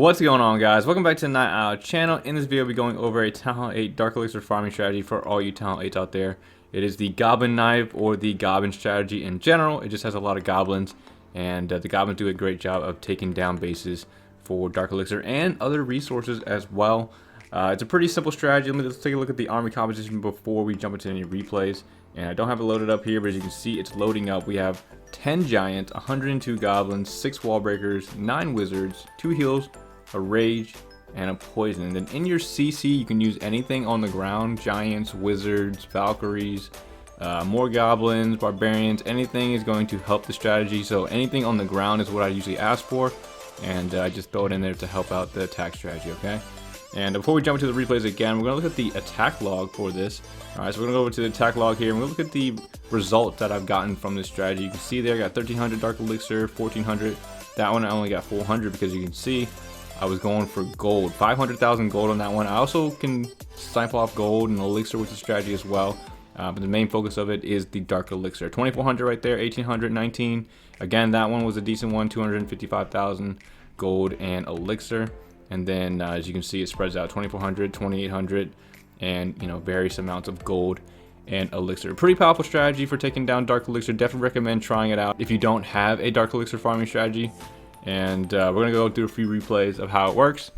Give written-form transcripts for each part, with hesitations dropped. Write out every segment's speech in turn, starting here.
What's going on, guys? Welcome back to the Night Owl channel. In this video, we'll be going over a Town Hall 8 Dark Elixir farming strategy for all you Town Hall 8s out there. It is the Goblin knife or the Goblin strategy in general. It just has a lot of goblins, and the goblins do a great job of taking down bases for Dark Elixir and other resources as well. It's a pretty simple strategy. Let's take a look at the army composition before we jump into any replays. And I don't have it loaded up here, but as you can see, it's loading up. We have 10 giants, 102 goblins, 6 wall breakers, 9 wizards, 2 heals, a rage, and a poison. And then in your CC, you can use anything on the ground: giants, wizards, valkyries, more goblins, barbarians. Anything is going to help the strategy. So anything on the ground is what I usually ask for, and I just throw it in there to help out the attack strategy. Okay. And before we jump into the replays again, we're going to look at the attack log for this. Alright, so we're going to go over to the attack log here, and we're going to look at the results that I've gotten from this strategy. You can see there I got 1300 Dark Elixir, 1400. That one I only got 400 because you can see I was going for gold. 500,000 gold on that one. I also can snipe off gold and Elixir with the strategy as well. But the main focus of it is the Dark Elixir. 2400 right there, 1800, 19. Again, that one was a decent one, 255,000 gold and Elixir. And then as you can see, it spreads out 2400, 2800, and various amounts of gold and Elixir. Pretty powerful strategy for taking down Dark Elixir. Definitely recommend trying it out if you don't have a Dark Elixir farming strategy. And we're gonna go through a few replays of how it works,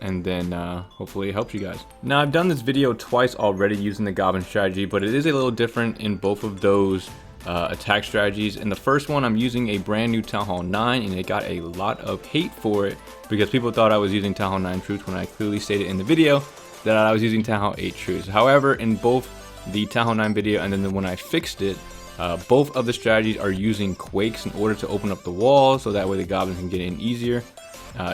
and then hopefully it helps you guys. Now, I've done this video twice already using the Goblin strategy, but it is a little different in both of those attack strategies. In the first one, I'm using a brand new Town Hall 9, and it got a lot of hate for it because people thought I was using Town Hall 9 troops when I clearly stated in the video that I was using Town Hall 8 troops. However, in both the Town Hall 9 video and then when I fixed it, both of the strategies are using quakes in order to open up the walls, so that way the goblins can get in easier.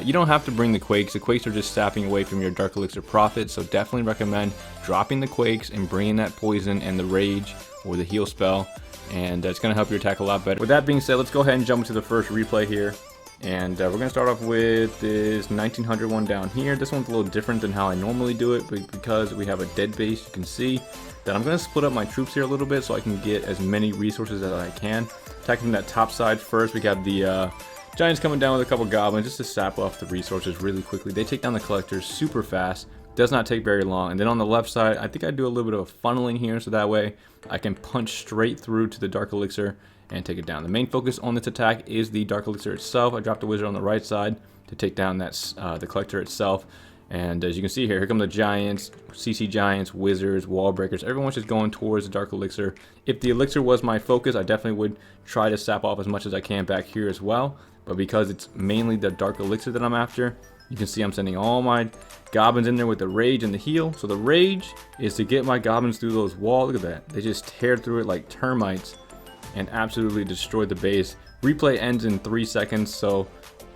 You don't have to bring the quakes. The quakes are just sapping away from your Dark Elixir profit, so definitely recommend dropping the quakes and bringing that poison and the rage or the heal spell, and it's going to help your attack a lot better. With that being said, let's go ahead and jump into the first replay here. And we're going to start off with this 1900 one down here. This one's a little different than how I normally do it, but because we have a dead base, you can see that I'm going to split up my troops here a little bit so I can get as many resources as I can. Attacking from that top side first, we got the giants coming down with a couple goblins just to sap off the resources really quickly. They take down the collectors super fast. Does not take very long. And then on the left side, I think I do a little bit of funneling here, so that way I can punch straight through to the Dark Elixir and take it down. The main focus on this attack is the Dark Elixir itself. I dropped the wizard on the right side to take down that the collector itself. And as you can see here come the giants, CC giants, wizards, wall breakers. Everyone's just going towards the Dark Elixir. If the Elixir was my focus, I definitely would try to sap off as much as I can back here as well. But because it's mainly the Dark Elixir that I'm after, you can see I'm sending all my goblins in there with the rage and the heal. So the rage is to get my goblins through those walls. Look at that. They just tear through it like termites and absolutely destroy the base. Replay ends in 3 seconds, so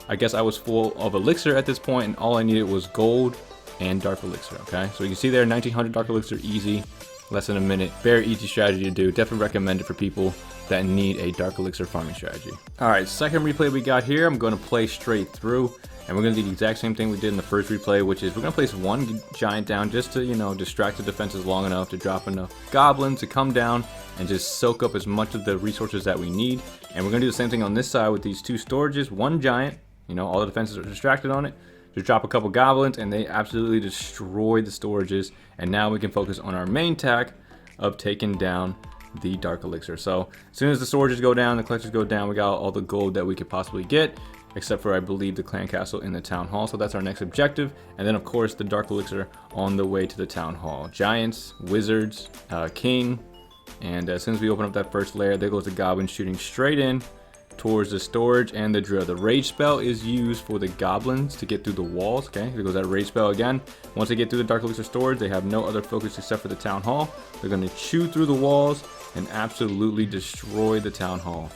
I guess I was full of Elixir at this point, and all I needed was gold and Dark Elixir. Okay, so you can see there 1900 Dark Elixir, easy, less than a minute. Very easy strategy to do. Definitely recommend it for people that need a Dark Elixir farming strategy. Alright, second replay we got here, I'm going to play straight through, and we're going to do the exact same thing we did in the first replay, which is we're going to place one giant down just to, distract the defenses long enough to drop enough goblins to come down and just soak up as much of the resources that we need. And we're going to do the same thing on this side with these 2 storages. One giant, all the defenses are distracted on it. Just drop a couple goblins and they absolutely destroy the storages. And now we can focus on our main tack of taking down the Dark Elixir. So as soon as the storages go down, the collectors go down, we got all the gold that we could possibly get, except for, I believe, the clan castle in the town hall. So that's our next objective. And then of course the Dark Elixir on the way to the town hall. Giants, wizards, king, and as soon as we open up that first layer, there goes the goblin shooting straight in towards the storage and the drill. The rage spell is used for the goblins to get through the walls. Okay, there goes that rage spell again. Once they get through the Dark Elixir storage, they have no other focus except for the town hall. They're going to chew through the walls and absolutely destroy the town hall.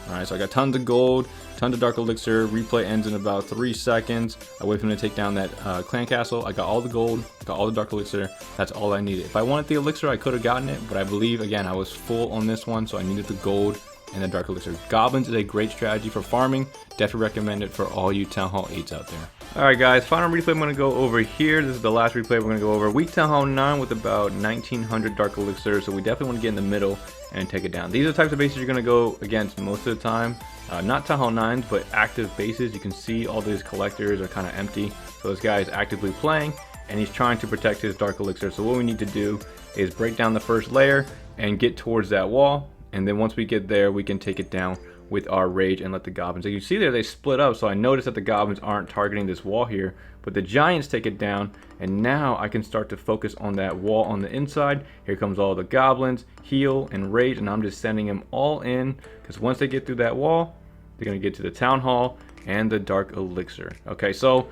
Alright, so I got tons of gold, tons of Dark Elixir. Replay ends in about 3 seconds. I wait for him to take down that clan castle. I got all the gold, got all the Dark Elixir. That's all I needed. If I wanted the Elixir, I could have gotten it, but I believe, again, I was full on this one, so I needed the gold and the Dark Elixir. Goblins is a great strategy for farming. Definitely recommend it for all you Town Hall 8s out there. Alright guys, final replay I'm going to go over here. This is the last replay we're going to go over. Weak Town Hall 9 with about 1900 Dark Elixir, so we definitely want to get in the middle and take it down. These are the types of bases you're going to go against most of the time. Not Town Hall 9s, but active bases. You can see all these collectors are kind of empty. So this guy is actively playing, and he's trying to protect his Dark Elixir. So what we need to do is break down the first layer and get towards that wall. And then once we get there, we can take it down with our rage and let the goblins. As you see there, they split up, so I noticed that the goblins aren't targeting this wall here, but the giants take it down, and now I can start to focus on that wall on the inside. Here comes all the goblins, heal and rage, and I'm just sending them all in, because once they get through that wall, they're gonna get to the town hall and the Dark Elixir. Okay, so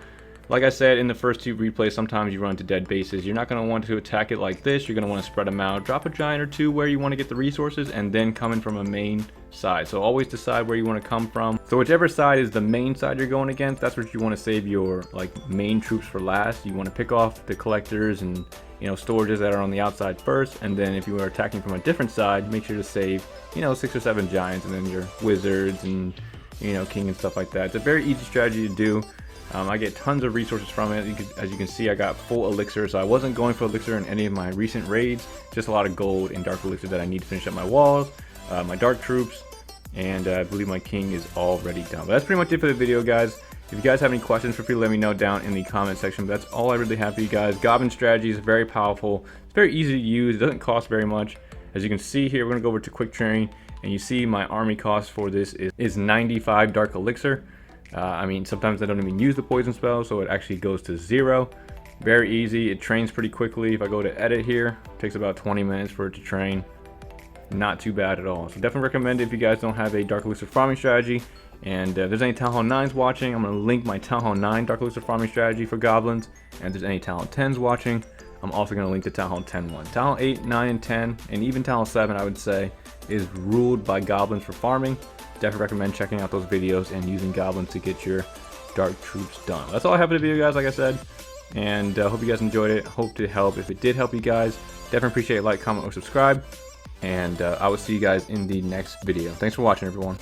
like I said in the first two replays, sometimes you run into dead bases. You're not going to want to attack it like this. You're going to want to spread them out. Drop a giant or two where you want to get the resources, and then come in from a main side. So always decide where you want to come from. So whichever side is the main side you're going against, that's what you want to save your main troops for last. You want to pick off the collectors and storages that are on the outside first, and then if you are attacking from a different side, make sure to save 6 or 7 giants, and then your wizards and king and stuff like that. It's a very easy strategy to do. I get tons of resources from it. As you can see, I got full elixir, so I wasn't going for elixir in any of my recent raids. Just a lot of gold and dark elixir that I need to finish up my walls, my dark troops, and I believe my king is already done. But that's pretty much it for the video, guys. If you guys have any questions, feel free to let me know down in the comment section. But that's all I really have for you guys. Goblin strategy is very powerful. It's very easy to use. It doesn't cost very much. As you can see here, we're going to go over to quick train, and you see my army cost for this is 95 dark elixir. I mean, sometimes I don't even use the poison spell, so it actually goes to 0. Very easy. It trains pretty quickly. If I go to edit here, it takes about 20 minutes for it to train. Not too bad at all. So definitely recommend it if you guys don't have a Dark Elixir farming strategy. And if there's any Town Hall 9s watching, I'm going to link my Town Hall 9 Dark Elixir farming strategy for goblins. And if there's any Town Hall 10s watching, I'm also going to link the Town Hall 10 one. Town Hall 8, 9, and 10, and even Town Hall 7, I would say, is ruled by goblins for farming. Definitely recommend checking out those videos and using goblins to get your dark troops done. That's all I have for the video, guys, like I said. And hope you guys enjoyed it. Hope to help. If it did help you guys, definitely appreciate a like, comment, or subscribe. And I will see you guys in the next video. Thanks for watching, everyone.